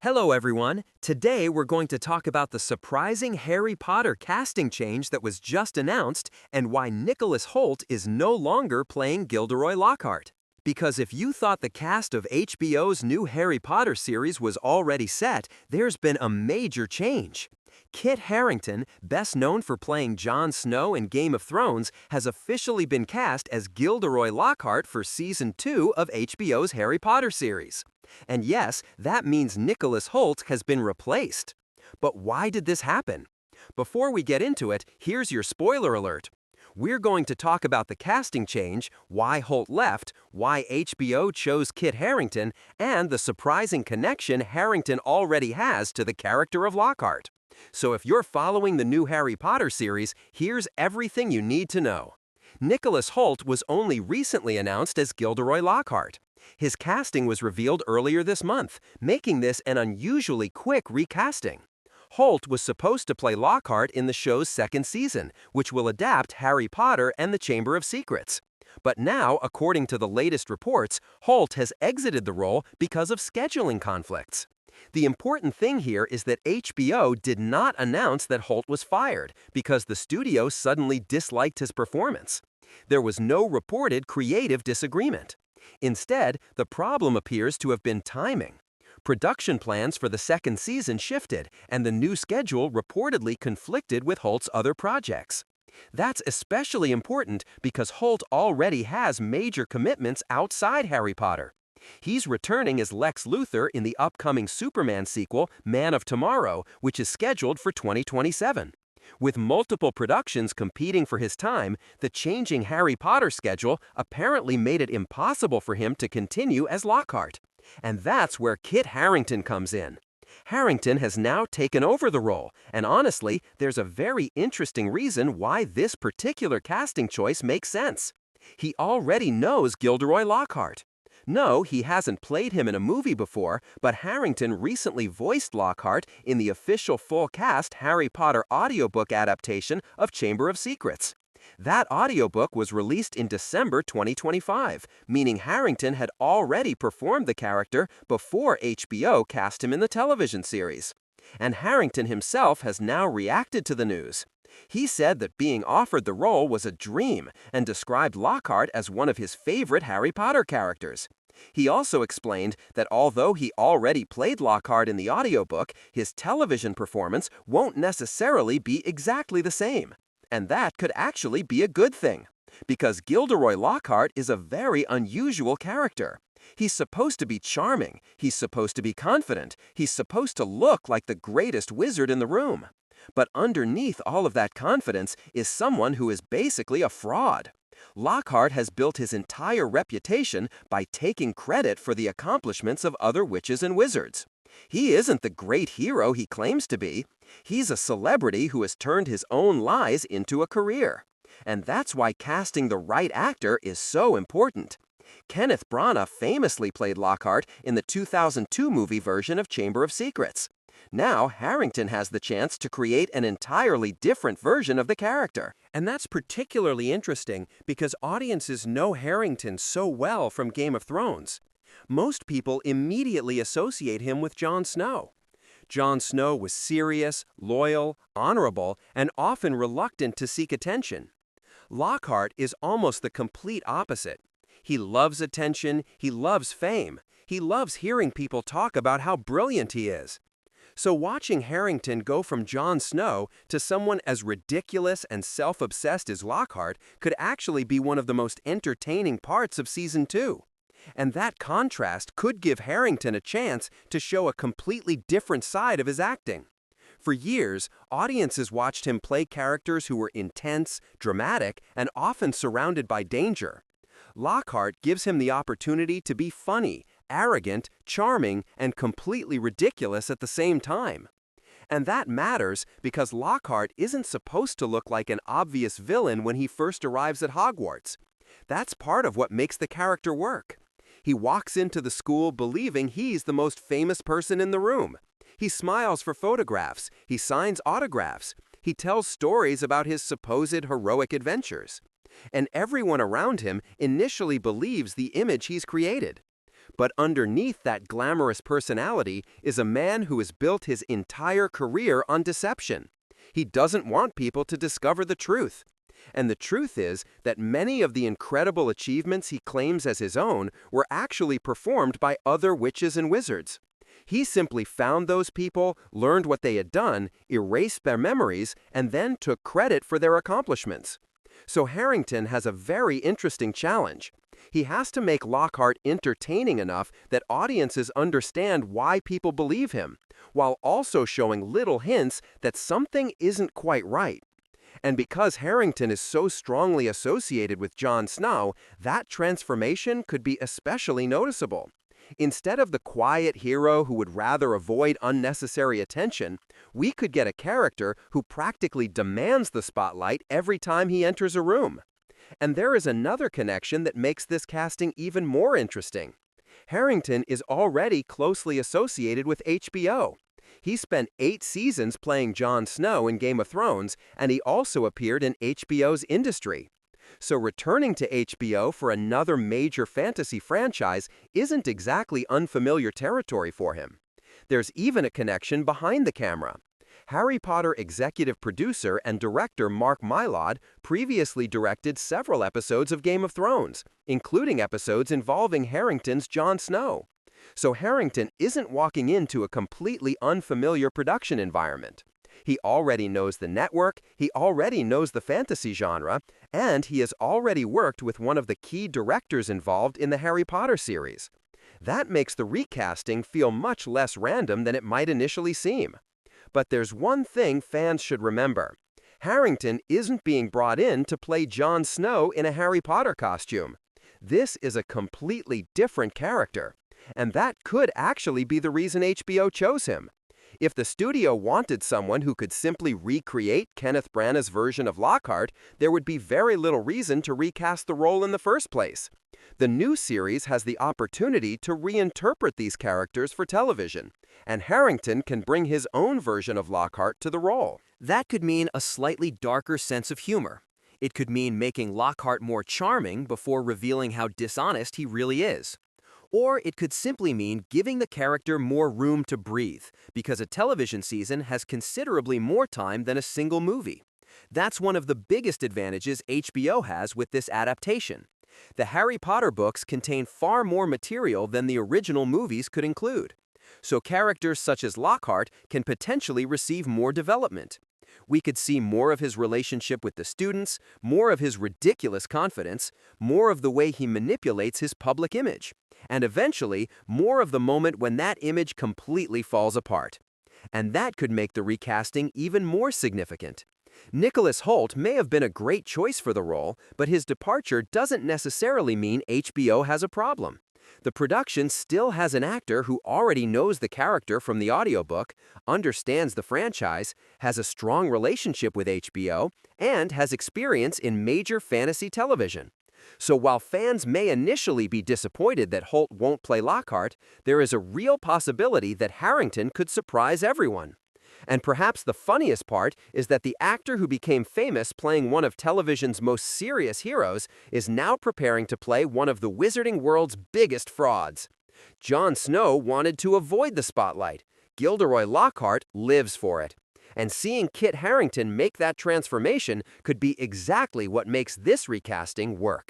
Hello, everyone. Today we're going to talk about the surprising Harry Potter casting change that was just announced and why Nicholas Hoult is no longer playing Gilderoy Lockhart. Because if you thought the cast of HBO's new Harry Potter series was already set, there's been a major change. Kit Harington, best known for playing Jon Snow in Game of Thrones, has officially been cast as Gilderoy Lockhart for Season 2 of HBO's Harry Potter series. And yes, that means Nicholas Hoult has been replaced. But why did this happen? Before we get into it, here's your spoiler alert. We're going to talk about the casting change, why Hoult left, why HBO chose Kit Harington, and the surprising connection Harington already has to the character of Lockhart. So if you're following the new Harry Potter series, here's everything you need to know. Nicholas Hoult was only recently announced as Gilderoy Lockhart. His casting was revealed earlier this month, making this an unusually quick recasting. Hoult was supposed to play Lockhart in the show's second season, which will adapt Harry Potter and the Chamber of Secrets. But now, according to the latest reports, Hoult has exited the role because of scheduling conflicts. The important thing here is that HBO did not announce that Hoult was fired because the studio suddenly disliked his performance. There was no reported creative disagreement. Instead, the problem appears to have been timing. Production plans for the second season shifted, and the new schedule reportedly conflicted with Hoult's other projects. That's especially important because Hoult already has major commitments outside Harry Potter. He's returning as Lex Luthor in the upcoming Superman sequel, Man of Tomorrow, which is scheduled for 2027. With multiple productions competing for his time, the changing Harry Potter schedule apparently made it impossible for him to continue as Lockhart. And that's where Kit Harington comes in. Harington has now taken over the role, and honestly, there's a very interesting reason why this particular casting choice makes sense. He already knows Gilderoy Lockhart. No, he hasn't played him in a movie before, but Harington recently voiced Lockhart in the official full-cast Harry Potter audiobook adaptation of Chamber of Secrets. That audiobook was released in December 2025, meaning Harington had already performed the character before HBO cast him in the television series. And Harington himself has now reacted to the news. He said that being offered the role was a dream and described Lockhart as one of his favorite Harry Potter characters. He also explained that although he already played Lockhart in the audiobook, his television performance won't necessarily be exactly the same. And that could actually be a good thing, because Gilderoy Lockhart is a very unusual character. He's supposed to be charming, he's supposed to be confident, he's supposed to look like the greatest wizard in the room. But underneath all of that confidence is someone who is basically a fraud. Lockhart has built his entire reputation by taking credit for the accomplishments of other witches and wizards. He isn't the great hero he claims to be. He's a celebrity who has turned his own lies into a career. And that's why casting the right actor is so important. Kenneth Branagh famously played Lockhart in the 2002 movie version of Chamber of Secrets. Now, Harington has the chance to create an entirely different version of the character. And that's particularly interesting because audiences know Harington so well from Game of Thrones. Most people immediately associate him with Jon Snow. Jon Snow was serious, loyal, honorable, and often reluctant to seek attention. Lockhart is almost the complete opposite. He loves attention, he loves fame, he loves hearing people talk about how brilliant he is. So watching Harington go from Jon Snow to someone as ridiculous and self-obsessed as Lockhart could actually be one of the most entertaining parts of Season 2. And that contrast could give Harington a chance to show a completely different side of his acting. For years, audiences watched him play characters who were intense, dramatic, and often surrounded by danger. Lockhart gives him the opportunity to be funny, arrogant, charming, and completely ridiculous at the same time. And that matters because Lockhart isn't supposed to look like an obvious villain when he first arrives at Hogwarts. That's part of what makes the character work. He walks into the school believing he's the most famous person in the room. He smiles for photographs, he signs autographs, he tells stories about his supposed heroic adventures. And everyone around him initially believes the image he's created. But underneath that glamorous personality is a man who has built his entire career on deception. He doesn't want people to discover the truth. And the truth is that many of the incredible achievements he claims as his own were actually performed by other witches and wizards. He simply found those people, learned what they had done, erased their memories, and then took credit for their accomplishments. So Harington has a very interesting challenge. He has to make Lockhart entertaining enough that audiences understand why people believe him, while also showing little hints that something isn't quite right. And because Harington is so strongly associated with Jon Snow, that transformation could be especially noticeable. Instead of the quiet hero who would rather avoid unnecessary attention, we could get a character who practically demands the spotlight every time he enters a room. And there is another connection that makes this casting even more interesting. Harington is already closely associated with HBO. He spent 8 seasons playing Jon Snow in Game of Thrones, and he also appeared in HBO's Industry. So returning to HBO for another major fantasy franchise isn't exactly unfamiliar territory for him. There's even a connection behind the camera. Harry Potter executive producer and director Mark Mylod previously directed several episodes of Game of Thrones, including episodes involving Harington's Jon Snow. So Harington isn't walking into a completely unfamiliar production environment. He already knows the network, he already knows the fantasy genre, and he has already worked with one of the key directors involved in the Harry Potter series. That makes the recasting feel much less random than it might initially seem. But there's one thing fans should remember. Harington isn't being brought in to play Jon Snow in a Harry Potter costume. This is a completely different character. And that could actually be the reason HBO chose him. If the studio wanted someone who could simply recreate Kenneth Branagh's version of Lockhart, there would be very little reason to recast the role in the first place. The new series has the opportunity to reinterpret these characters for television, and Harington can bring his own version of Lockhart to the role. That could mean a slightly darker sense of humor. It could mean making Lockhart more charming before revealing how dishonest he really is. Or it could simply mean giving the character more room to breathe, because a television season has considerably more time than a single movie. That's one of the biggest advantages HBO has with this adaptation. The Harry Potter books contain far more material than the original movies could include. So characters such as Lockhart can potentially receive more development. We could see more of his relationship with the students, more of his ridiculous confidence, more of the way he manipulates his public image, and eventually more of the moment when that image completely falls apart. And that could make the recasting even more significant. Nicholas Hoult may have been a great choice for the role, but his departure doesn't necessarily mean HBO has a problem. The production still has an actor who already knows the character from the audiobook, understands the franchise, has a strong relationship with HBO, and has experience in major fantasy television. So while fans may initially be disappointed that Hoult won't play Lockhart, there is a real possibility that Harington could surprise everyone. And perhaps the funniest part is that the actor who became famous playing one of television's most serious heroes is now preparing to play one of the wizarding world's biggest frauds. Jon Snow wanted to avoid the spotlight. Gilderoy Lockhart lives for it. And seeing Kit Harington make that transformation could be exactly what makes this recasting work.